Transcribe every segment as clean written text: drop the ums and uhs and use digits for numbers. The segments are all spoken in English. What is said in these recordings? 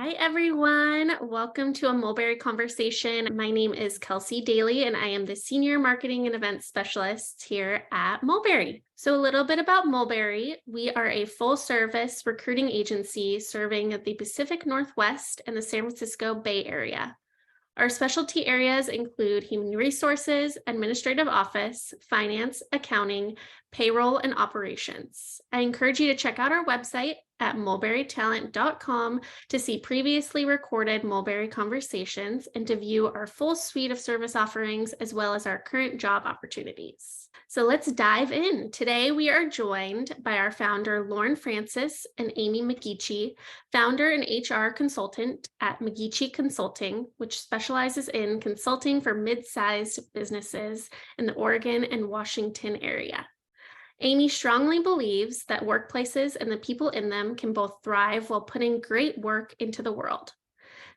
Hi, everyone. Welcome to a Mulberry Conversation. My name is Kelsey Daly, and I am the Senior Marketing and Events Specialist here at Mulberry. So, a little bit about Mulberry. We are a full service recruiting agency serving the Pacific Northwest and the San Francisco Bay Area. Our specialty areas include human resources, administrative office, finance, accounting, payroll, and operations. I encourage you to check out our website at mulberrytalent.com to see previously recorded Mulberry Conversations and to view our full suite of service offerings as well as our current job opportunities. So let's dive in. Today, we are joined by our founder, Lauren Francis and Amy McGeachy, founder and HR consultant at McGeachy Consulting, which specializes in consulting for mid-sized businesses in the Oregon and Washington area. Amy strongly believes that workplaces and the people in them can both thrive while putting great work into the world.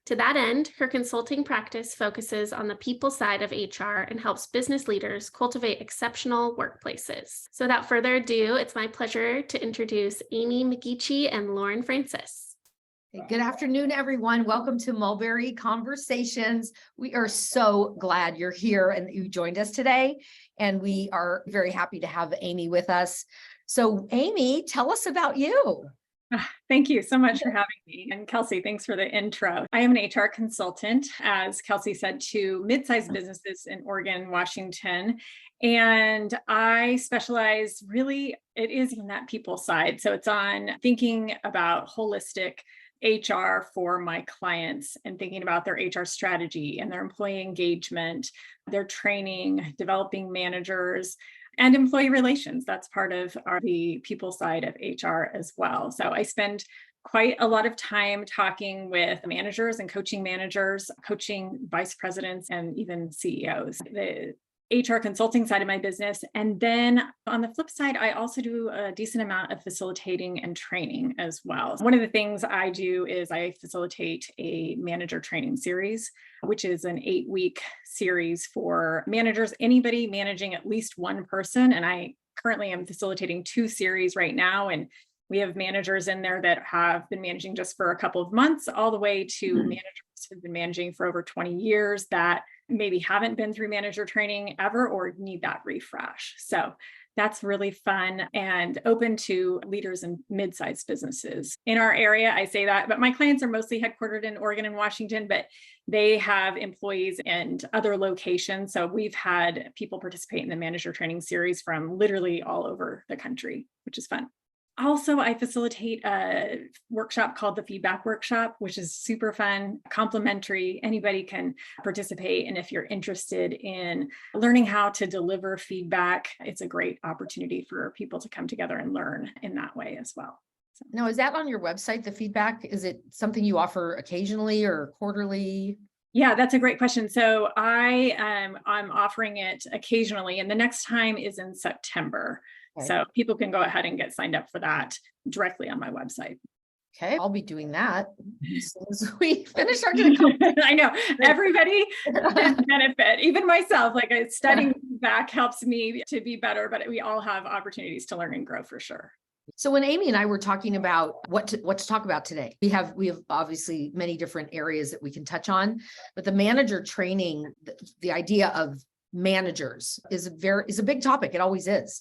To that end, her consulting practice focuses on the people side of HR and helps business leaders cultivate exceptional workplaces. So without further ado, it's my pleasure to introduce Amy McGeachy and Lauren Francis. Good afternoon, everyone. Welcome to Mulberry Conversations. We are so glad you're here and that you joined us today. And we are very happy to have Amy with us. So Amy, tell us about you. Thank you so much for having me. And Kelsey, thanks for the intro. I am an HR consultant, as Kelsey said, to mid-sized businesses in Oregon, Washington. And I specialize really, it is in that people side. So it's on thinking about holistic HR for my clients and thinking about their HR strategy and their employee engagement, their training, developing managers, and employee relations. That's part of the people side of HR as well. So I spend quite a lot of time talking with managers and coaching managers, coaching vice presidents, and even CEOs. The HR consulting side of my business. And then on the flip side, I also do a decent amount of facilitating and training as well. One of the things I do is I facilitate a manager training series, which is an 8-week series for managers, anybody managing at least one person. And I currently am facilitating 2 series right now. And we have managers in there that have been managing just for a couple of months, all the way to managers who've been managing for over 20 years that maybe haven't been through manager training ever or need that refresh. So that's really fun and open to leaders in mid-sized businesses. In our area, I say that, but my clients are mostly headquartered in Oregon and Washington, but they have employees in other locations. So we've had people participate in the manager training series from literally all over the country, which is fun. Also, I facilitate a workshop called the Feedback Workshop, which is super fun, complimentary. Anybody can participate. And if you're interested in learning how to deliver feedback, it's a great opportunity for people to come together and learn in that way as well. So. Now, is that on your website, the feedback? Is it something you offer occasionally or quarterly? Yeah, that's a great question. So I'm offering it occasionally, and the next time is in September. Okay. So people can go ahead and get signed up for that directly on my website. Okay, I'll be doing that as soon as we finish our conversation. I know everybody can benefit, even myself. Like studying back helps me to be better, but we all have opportunities to learn and grow for sure. So when Amy and I were talking about what to talk about today, we have obviously many different areas that we can touch on, but the manager training, the idea of managers is a big topic. It always is.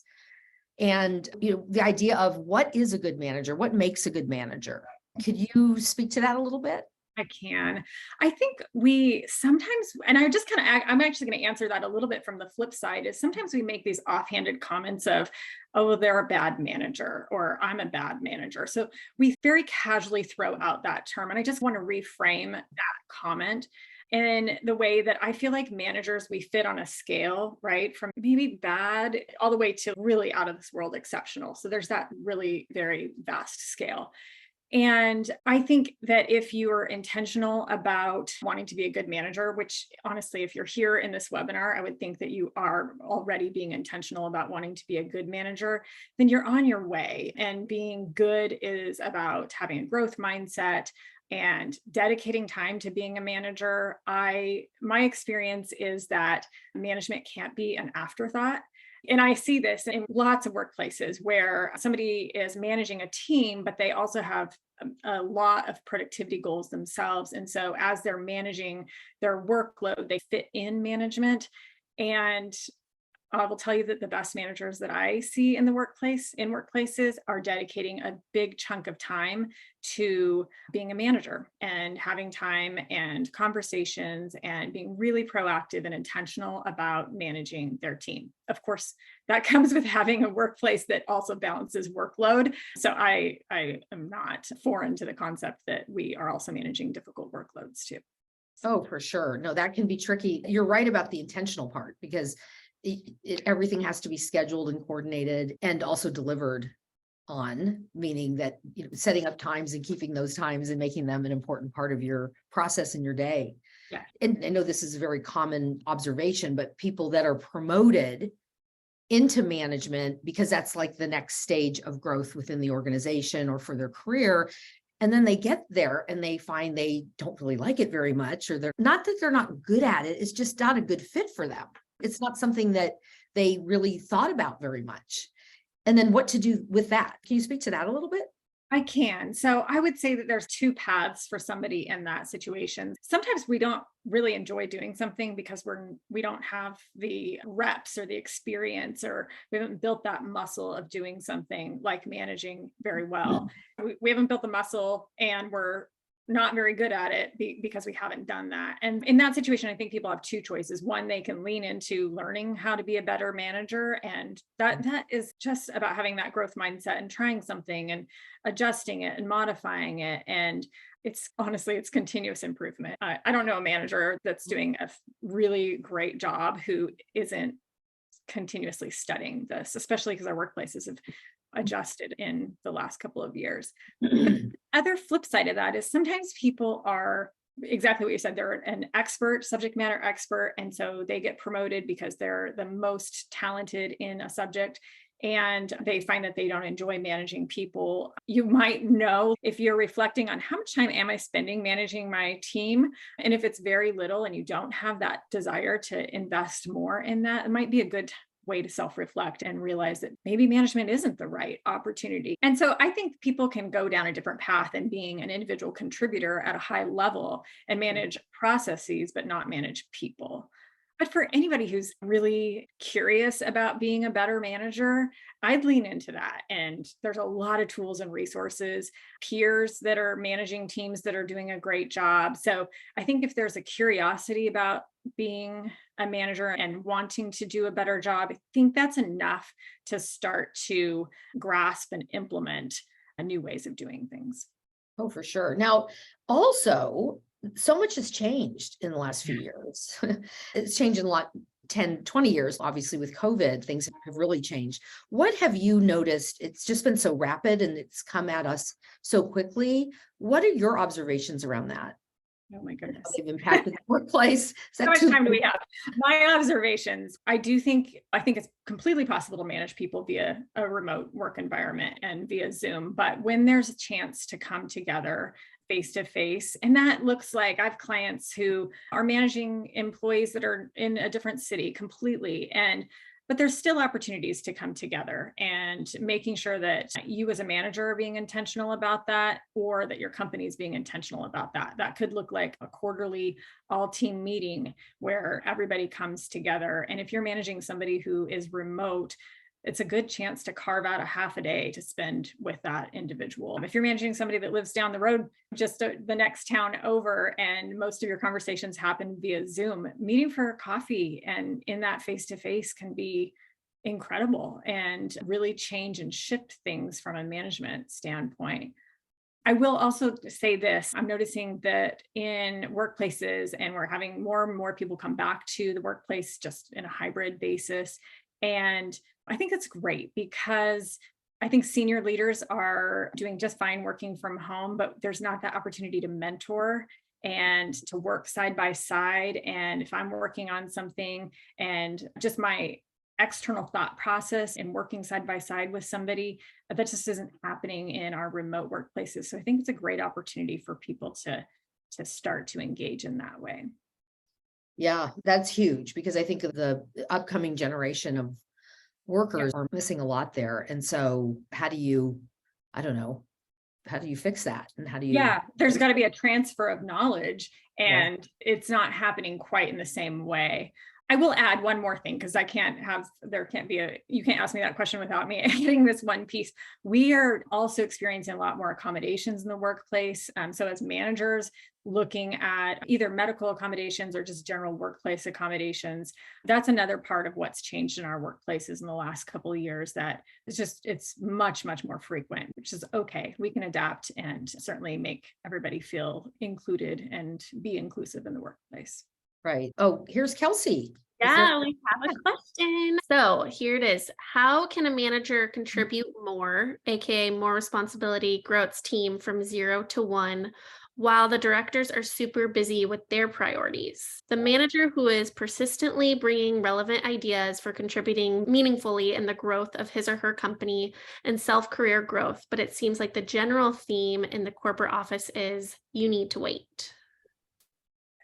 And the idea of what is a good manager, what makes a good manager. Could you speak to that a little bit? I can. I think we sometimes, and I'm actually going to answer that a little bit from the flip side, is sometimes we make these offhanded comments of, oh, they're a bad manager, or I'm a bad manager. So we very casually throw out that term. And I just want to reframe that comment in the way that I feel like managers, we fit on a scale, right? From maybe bad all the way to really out of this world exceptional. So there's that really very vast scale. And I think that if you are intentional about wanting to be a good manager, which honestly, if you're here in this webinar, I would think that you are already being intentional about wanting to be a good manager, then you're on your way. And being good is about having a growth mindset and dedicating time to being a manager. My experience is that management can't be an afterthought. And I see this in lots of workplaces where somebody is managing a team, but they also have a lot of productivity goals themselves. And so as they're managing their workload, they fit in management. And I will tell you that the best managers that I see in workplaces are dedicating a big chunk of time to being a manager and having time and conversations and being really proactive and intentional about managing their team. Of course, that comes with having a workplace that also balances workload. So I am not foreign to the concept that we are also managing difficult workloads too. Oh, for sure. No, that can be tricky. You're right about the intentional part, because everything has to be scheduled and coordinated and also delivered on, meaning that, setting up times and keeping those times and making them an important part of your process in your day. Yeah. And I know this is a very common observation, but people that are promoted into management, because that's like the next stage of growth within the organization or for their career. And then they get there and they find they don't really like it very much, or they're not that they're not good at it. It's just not a good fit for them. It's not something that they really thought about very much. And then what to do with that? Can you speak to that a little bit? I can. So I would say that there's two paths for somebody in that situation. Sometimes we don't really enjoy doing something because we don't have the reps or the experience, or we haven't built that muscle of doing something like managing very well. We haven't built the muscle, and we're not very good at it because we haven't done that. And in that situation, I think people have two choices. One, they can lean into learning how to be a better manager. And that is just about having that growth mindset and trying something and adjusting it and modifying it. And it's continuous improvement. I don't know a manager that's doing a really great job who isn't continuously studying this, especially because our workplaces have adjusted in the last couple of years. The other flip side of that is sometimes people are exactly what you said. They're an expert, subject matter expert. And so they get promoted because they're the most talented in a subject. And they find that they don't enjoy managing people. You might know, if you're reflecting on how much time am I spending managing my team? And if it's very little and you don't have that desire to invest more in that, it might be a good way to self-reflect and realize that maybe management isn't the right opportunity. And so I think people can go down a different path in being an individual contributor at a high level and manage processes, but not manage people. But for anybody who's really curious about being a better manager, I'd lean into that. And there's a lot of tools and resources, peers that are managing teams that are doing a great job. So I think if there's a curiosity about being a manager and wanting to do a better job, I think that's enough to start to grasp and implement new ways of doing things. Oh, for sure. Now, also, so much has changed in the last few years. It's changed in a lot, 10, 20 years, obviously with COVID, things have really changed. What have you noticed? It's just been so rapid and it's come at us so quickly. What are your observations around that? Oh my goodness. They've impacted the workplace. How much time do we have? My observations, I think it's completely possible to manage people via a remote work environment and via Zoom. But when there's a chance to come together face to face, and that looks like I have clients who are managing employees that are in a different city completely, but there's still opportunities to come together, and making sure that you as a manager are being intentional about that, or that your company is being intentional about that. That could look like a quarterly all team meeting where everybody comes together. And if you're managing somebody who is remote, it's a good chance to carve out a half a day to spend with that individual. If you're managing somebody that lives down the road, just the next town over, and most of your conversations happen via Zoom, meeting for coffee and in that face-to-face can be incredible and really change and shift things from a management standpoint. I will also say this, I'm noticing that in workplaces, and we're having more and more people come back to the workplace just in a hybrid basis. And I think it's great because I think senior leaders are doing just fine working from home, but there's not that opportunity to mentor and to work side by side. And if I'm working on something and just my external thought process and working side by side with somebody, that just isn't happening in our remote workplaces. So I think it's a great opportunity for people to start to engage in that way. Yeah, that's huge, because I think of the upcoming generation of workers are missing a lot there. And so I don't know, how do you fix that? And how do you? Yeah, there's got to be a transfer of knowledge, Yeah. and it's not happening quite in the same way. I will add one more thing because you can't ask me that question without me hitting this one piece. We are also experiencing a lot more accommodations in the workplace. So as managers looking at either medical accommodations or just general workplace accommodations, that's another part of what's changed in our workplaces in the last couple of years, that it's much, much more frequent, which is okay. We can adapt and certainly make everybody feel included and be inclusive in the workplace. Right. Oh, here's Kelsey. Yeah, we have a question. So here it is. How can a manager contribute more, aka more responsibility, grow its team from 0 to 1, while the directors are super busy with their priorities? The manager who is persistently bringing relevant ideas for contributing meaningfully in the growth of his or her company and self-career growth, but it seems like the general theme in the corporate office is you need to wait.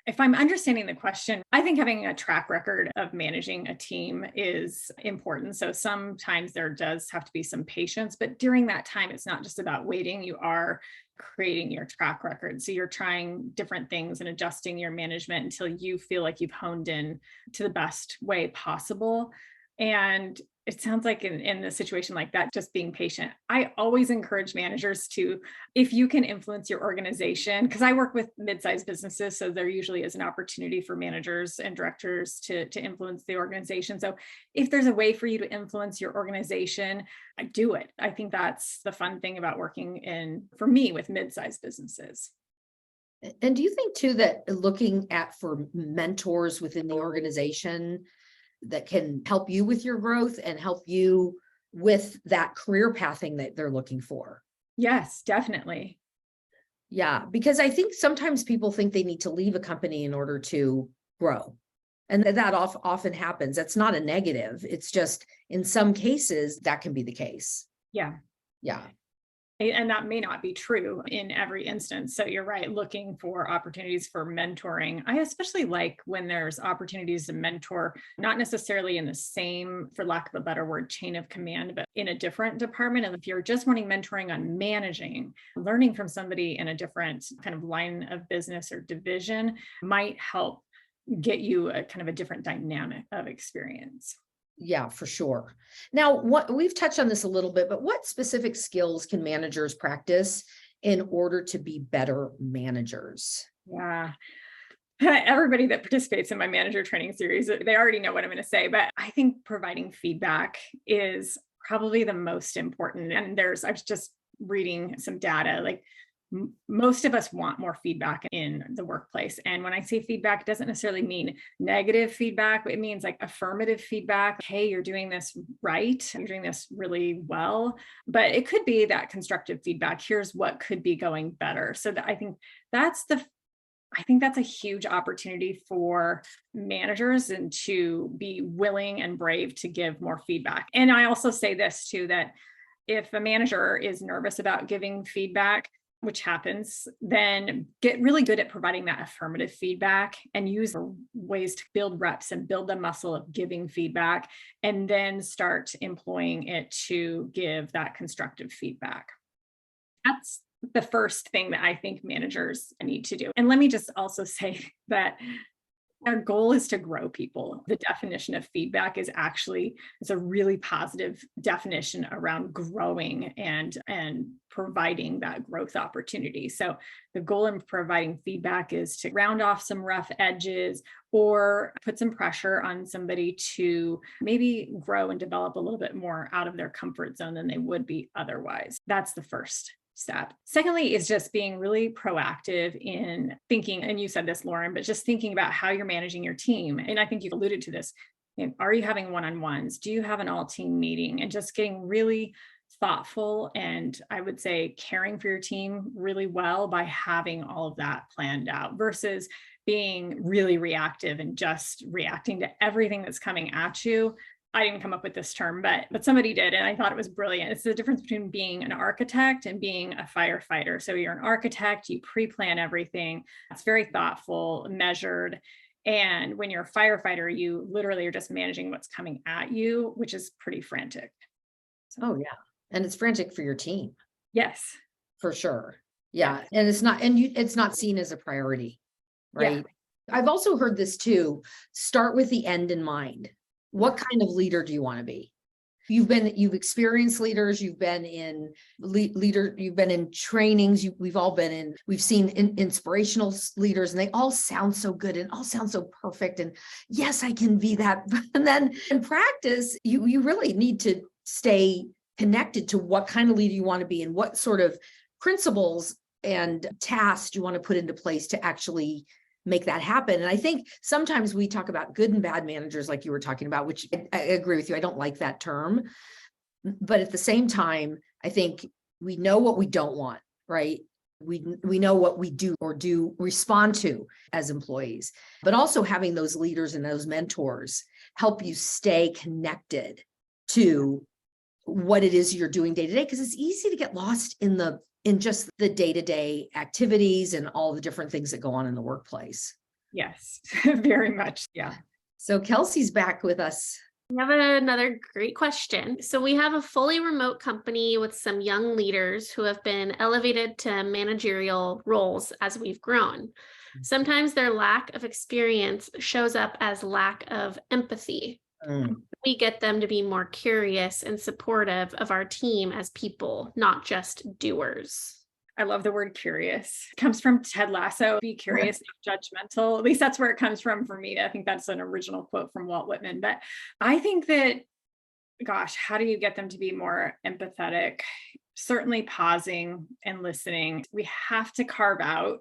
If I'm understanding the question, I think having a track record of managing a team is important. So sometimes there does have to be some patience, but during that time, it's not just about waiting. You are creating your track record. So you're trying different things and adjusting your management until you feel like you've honed in to the best way possible. And it sounds like in a situation like that, just being patient. I always encourage managers to, if you can influence your organization, because I work with mid-sized businesses, so there usually is an opportunity for managers and directors to influence the organization. So if there's a way for you to influence your organization, do it. I think that's the fun thing about working for me, with mid-sized businesses. And do you think too that looking at for mentors within the organization that can help you with your growth and help you with that career pathing that they're looking for? Yes, definitely. Yeah, because I think sometimes people think they need to leave a company in order to grow. And that often happens. That's not a negative. It's just in some cases that can be the case. Yeah. Yeah. And that may not be true in every instance. So you're right, looking for opportunities for mentoring. I especially like when there's opportunities to mentor, not necessarily in the same, for lack of a better word, chain of command, but in a different department. And if you're just wanting mentoring on managing, learning from somebody in a different kind of line of business or division might help get you a kind of a different dynamic of experience. Yeah, for sure. Now, what we've touched on this a little bit, but what specific skills can managers practice in order to be better managers? Yeah. Everybody that participates in my manager training series, they already know what I'm going to say, but I think providing feedback is probably the most important. And I was just reading some data, like most of us want more feedback in the workplace. And when I say feedback, it doesn't necessarily mean negative feedback. It means like affirmative feedback. Hey, you're doing this right. You're doing this really well. But it could be that constructive feedback. Here's what could be going better. So I think that's a huge opportunity for managers, and to be willing and brave to give more feedback. And I also say this too, that if a manager is nervous about giving feedback, which happens, then get really good at providing that affirmative feedback and use ways to build reps and build the muscle of giving feedback, and then start employing it to give that constructive feedback. That's the first thing that I think managers need to do. And let me just also say that our goal is to grow people. The definition of feedback is it's a really positive definition around growing and providing that growth opportunity. So the goal in providing feedback is to round off some rough edges or put some pressure on somebody to maybe grow and develop a little bit more out of their comfort zone than they would be otherwise. That's the first step. Secondly, is just being really proactive in thinking, and you said this, Lauren, but just thinking about how you're managing your team. And I think you've alluded to this. Are you having one-on-ones? Do you have an all-team meeting? And just getting really thoughtful and, I would say, caring for your team really well by having all of that planned out, versus being really reactive and just reacting to everything that's coming at you. I didn't come up with this term, but somebody did, and I thought it was brilliant. It's the difference between being an architect and being a firefighter. So you're an architect, you pre-plan everything. It's very thoughtful, measured. And when you're a firefighter, you literally are just managing what's coming at you, which is pretty frantic. Oh, yeah. And it's frantic for your team, Yes. for sure. Yeah. Yeah. And it's not seen as a priority, Yeah. right? I've also heard this too. Start with the end in mind. What kind of leader do you want to be? You've experienced leaders, you've been in you've been in trainings, we've seen inspirational leaders, and they all sound so good and all sound so perfect. And yes, I can be that. And then in practice, you really need to stay connected to what kind of leader you want to be and what sort of principles and tasks you want to put into place to actually make that happen. And I think sometimes we talk about good and bad managers, like you were talking about, which I agree with you. I don't like that term. But at the same time, I think we know what we don't want, right? We know what we do or do respond to as employees, but also having those leaders and those mentors help you stay connected to what it is you're doing day to day, because it's easy to get lost in just the day-to-day activities and all the different things that go on in the workplace. Yes, very much. Yeah. So Kelsey's back with us. We have another great question. So we have a fully remote company with some young leaders who have been elevated to managerial roles as we've grown. Sometimes their lack of experience shows up as lack of empathy. We get them to be more curious and supportive of our team as people, not just doers. I love the word curious. It comes from Ted Lasso. Be curious, not judgmental. At least that's where it comes from for me. I think that's an original quote from Walt Whitman. But I think that, gosh, how do you get them to be more empathetic? Certainly pausing and listening. We have to carve out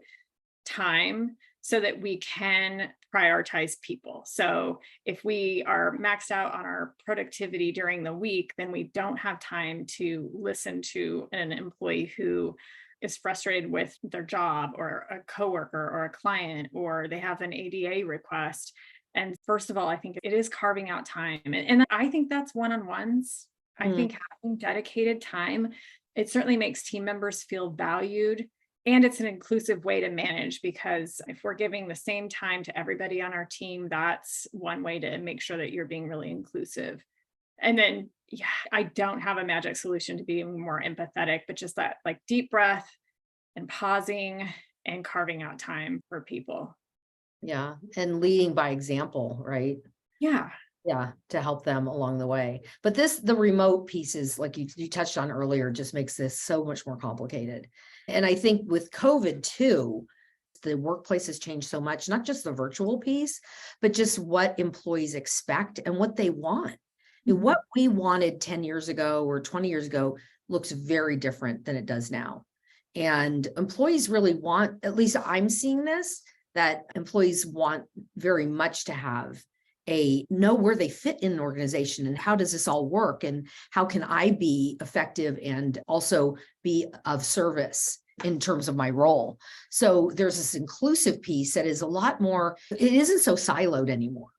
time so that we can prioritize people. So if we are maxed out on our productivity during the week, then we don't have time to listen to an employee who is frustrated with their job, or a coworker, or a client, or they have an ADA request. And first of all, I think it is carving out time. And I think that's one-on-ones. I think having dedicated time, it certainly makes team members feel valued. And it's an inclusive way to manage, because if we're giving the same time to everybody on our team, that's one way to make sure that you're being really inclusive. And then, yeah, I don't have a magic solution to being more empathetic, but just that like deep breath and pausing and carving out time for people. Yeah. And leading by example, right? Yeah. Yeah, to help them along the way. But the remote pieces, like you touched on earlier, just makes this so much more complicated. And I think with COVID too, the workplace has changed so much, not just the virtual piece, but just what employees expect and what they want. And what we wanted 10 years ago or 20 years ago looks very different than it does now. And employees really want, at least I'm seeing this, that employees want very much to have know where they fit in an organization and how does this all work and how can I be effective and also be of service in terms of my role. So there's this inclusive piece that is a lot more, it isn't so siloed anymore.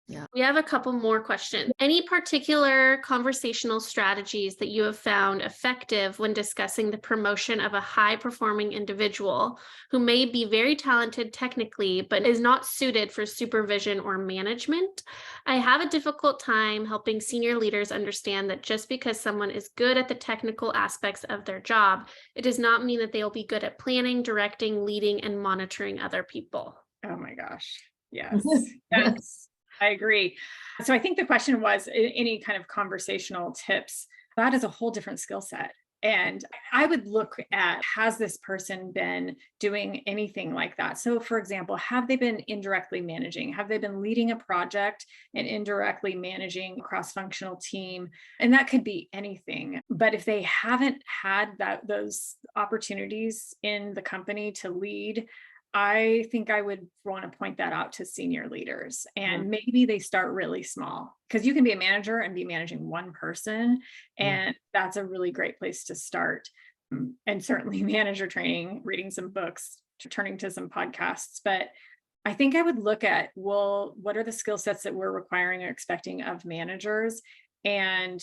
Yeah. We have a couple more questions. Any particular conversational strategies that you have found effective when discussing the promotion of a high-performing individual who may be very talented technically, but is not suited for supervision or management? I have a difficult time helping senior leaders understand that just because someone is good at the technical aspects of their job, it does not mean that they will be good at planning, directing, leading, and monitoring other people. Oh my gosh. Yes. Yes. I agree. So I think the question was any kind of conversational tips. That is a whole different skill set. And I would look at, has this person been doing anything like that? So for example, have they been indirectly managing? Have they been leading a project and indirectly managing a cross-functional team? And that could be anything. But if they haven't had those opportunities in the company to lead, I think I would want to point that out to senior leaders, and maybe they start really small, because you can be a manager and be managing one person. And that's a really great place to start. And certainly manager training, reading some books, turning to some podcasts. But I think I would look at, well, what are the skill sets that we're requiring or expecting of managers? And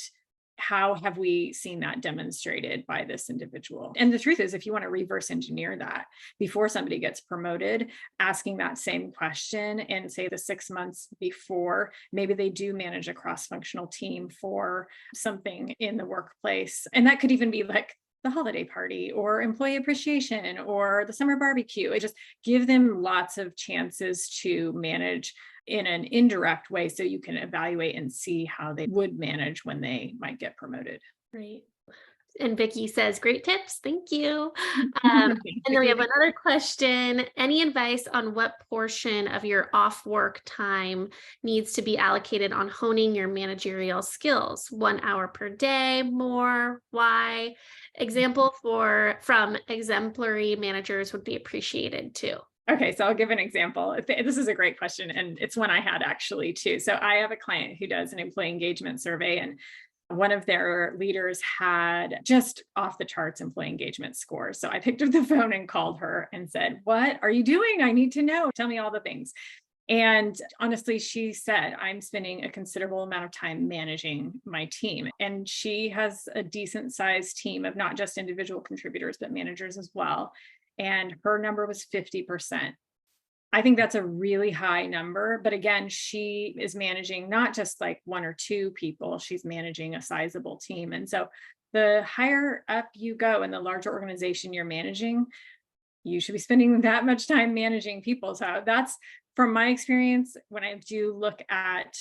how have we seen that demonstrated by this individual? And the truth is, if you want to reverse engineer that before somebody gets promoted, asking that same question and say the 6 months before, maybe they do manage a cross-functional team for something in the workplace. And that could even be like the holiday party or employee appreciation or the summer barbecue. It just give them lots of chances to manage in an indirect way so you can evaluate and see how they would manage when they might get promoted. Right. And Vicky says, great tips. Thank you. Thanks, And then we have Vicky. another question. Any advice on what portion of your off work time needs to be allocated on honing your managerial skills? 1 hour per day, more, why? Example from exemplary managers would be appreciated too. Okay, so I'll give an example. This is a great question, and it's one I had actually too. So I have a client who does an employee engagement survey, and one of their leaders had just off the charts employee engagement scores. So I picked up the phone and called her and said, "What are you doing? I need to know. Tell me all the things." And honestly, she said, "I'm spending a considerable amount of time managing my team." And she has a decent sized team of not just individual contributors, but managers as well. And her number was 50%. I think that's a really high number. But again, she is managing not just like one or two people, she's managing a sizable team. And so the higher up you go in the larger organization you're managing, you should be spending that much time managing people. So that's from my experience, when I do look at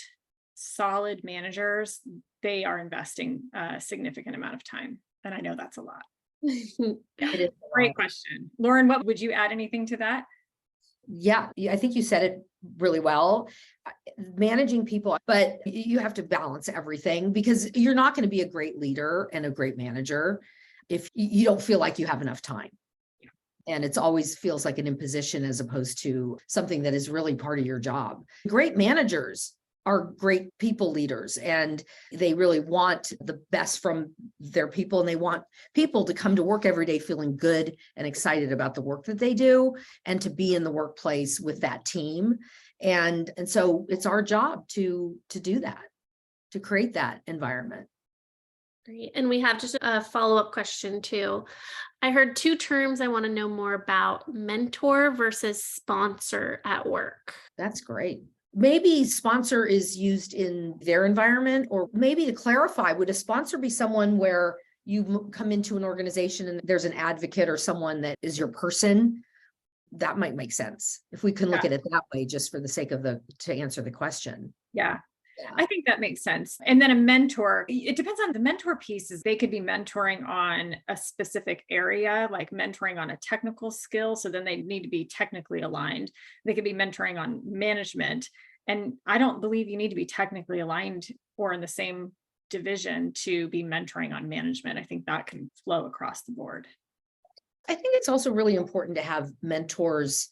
solid managers, they are investing a significant amount of time. And I know that's a lot. It is a Great lot. question. Lauren, what would you add anything to that? Yeah, I think you said it really well. Managing people, but you have to balance everything because you're not going to be a great leader and a great manager if you don't feel like you have enough time. And it's always feels like an imposition as opposed to something that is really part of your job. Great managers are great people leaders, and they really want the best from their people, and they want people to come to work every day feeling good and excited about the work that they do and to be in the workplace with that team. And so it's our job to do that, to create that environment. Great. And we have just a follow-up question too. I heard two terms I want to know more about: mentor versus sponsor at work. That's great. Maybe sponsor is used in their environment, or maybe to clarify, would a sponsor be someone where you come into an organization and there's an advocate or someone that is your person? That might make sense if we can look at it that way, just for the sake of to answer the question. Yeah. Yeah. I think that makes sense. And then a mentor, it depends on the mentor pieces. They could be mentoring on a specific area, like mentoring on a technical skill. So then they need to be technically aligned. They could be mentoring on management. And I don't believe you need to be technically aligned or in the same division to be mentoring on management. I think that can flow across the board. I think it's also really important to have mentors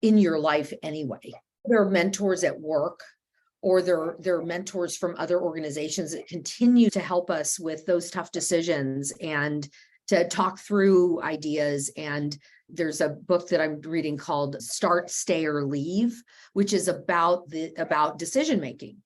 in your life anyway. There are mentors at work, or they're mentors from other organizations that continue to help us with those tough decisions and to talk through ideas. And there's a book that I'm reading called Start, Stay, or Leave, which is about decision making.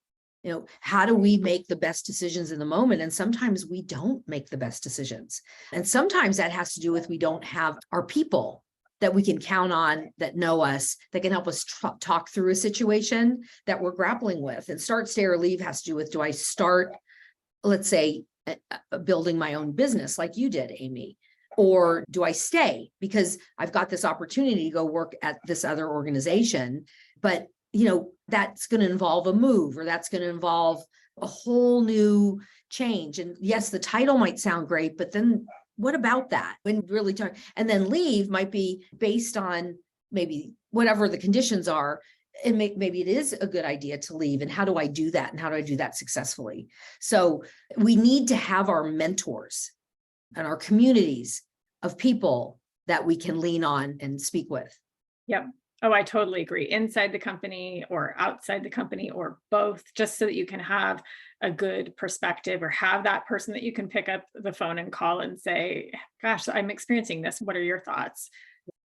You know, how do we make the best decisions in the moment? And sometimes we don't make the best decisions. And sometimes that has to do with we don't have our people that we can count on, that know us, that can help us talk through a situation that we're grappling with. And start, stay, or leave has to do with, do I start, let's say, building my own business like you did, Amy? Or do I stay because I've got this opportunity to go work at this other organization, but that's going to involve a move, or that's going to involve a whole new change. And yes, the title might sound great, but then what about that? When really talk, and then leave might be based on maybe whatever the conditions are. And maybe it is a good idea to leave. And how do I do that? And how do I do that successfully? So we need to have our mentors and our communities of people that we can lean on and speak with. Yep. Oh, I totally agree. Inside the company or outside the company or both, just so that you can have a good perspective or have that person that you can pick up the phone and call and say, gosh, I'm experiencing this. What are your thoughts?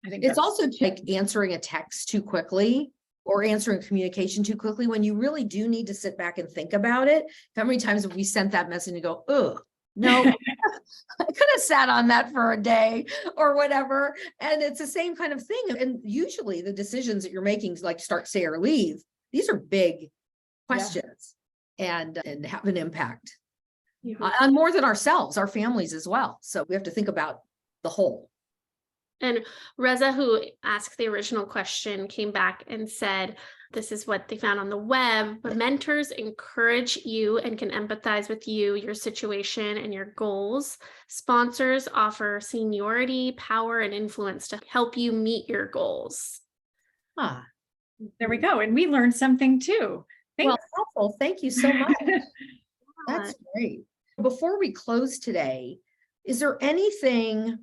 I think it's also like answering a text too quickly or answering communication too quickly, when you really do need to sit back and think about it. How many times have we sent that message and go, oh, no, I could have sat on that for a day or whatever. And it's the same kind of thing. And usually the decisions that you're making, like start, stay, or leave, these are big questions and have an impact on more than ourselves, our families as well. So we have to think about the whole. And Reza, who asked the original question, came back and said, this is what they found on the web, but mentors encourage you and can empathize with you, your situation, and your goals. Sponsors offer seniority, power, and influence to help you meet your goals. Ah, There we go. And we learned something too. well, helpful. Thank you so much. Yeah. That's great. Before we close today, is there anything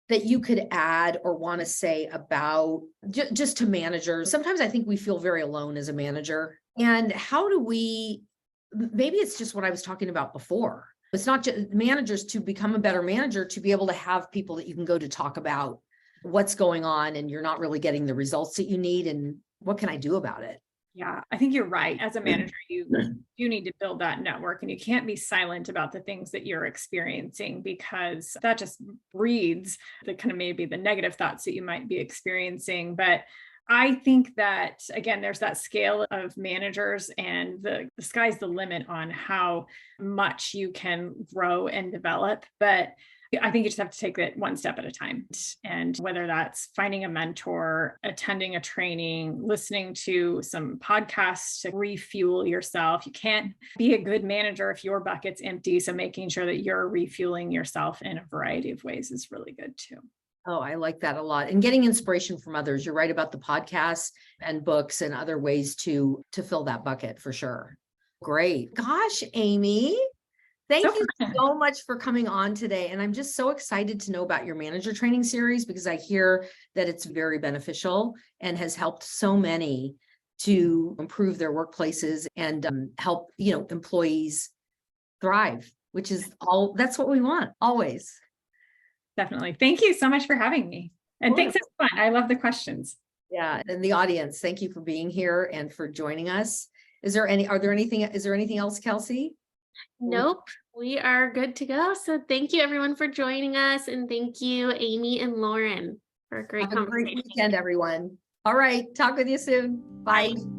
that you could add or want to say about just to managers? Sometimes I think we feel very alone as a manager. And how do we, maybe it's just what I was talking about before. It's not just managers to become a better manager, to be able to have people that you can go to talk about what's going on and you're not really getting the results that you need. And what can I do about it? Yeah, I think you're right. As a manager, you need to build that network, and you can't be silent about the things that you're experiencing, because that just breeds the kind of maybe the negative thoughts that you might be experiencing. But I think that, again, there's that scale of managers, and the sky's the limit on how much you can grow and develop. But I think you just have to take it one step at a time. And whether that's finding a mentor, attending a training, listening to some podcasts to refuel yourself. You can't be a good manager if your bucket's empty. So making sure that you're refueling yourself in a variety of ways is really good too. Oh, I like that a lot. And getting inspiration from others. You're right about the podcasts and books and other ways to fill that bucket for sure. Great. Gosh, Amy. Thank you so much for coming on today. And I'm just so excited to know about your manager training series, because I hear that it's very beneficial and has helped so many to improve their workplaces and help, employees thrive, which is that's what we want always. Definitely. Thank you so much for having me. And thanks, it was fun. I love the questions. Yeah. And the audience, thank you for being here and for joining us. Is there anything else, Kelsey? Nope, we are good to go. So thank you everyone for joining us. And thank you, Amy and Lauren, for a great conversation. Have a great weekend, everyone. All right. Talk with you soon. Bye.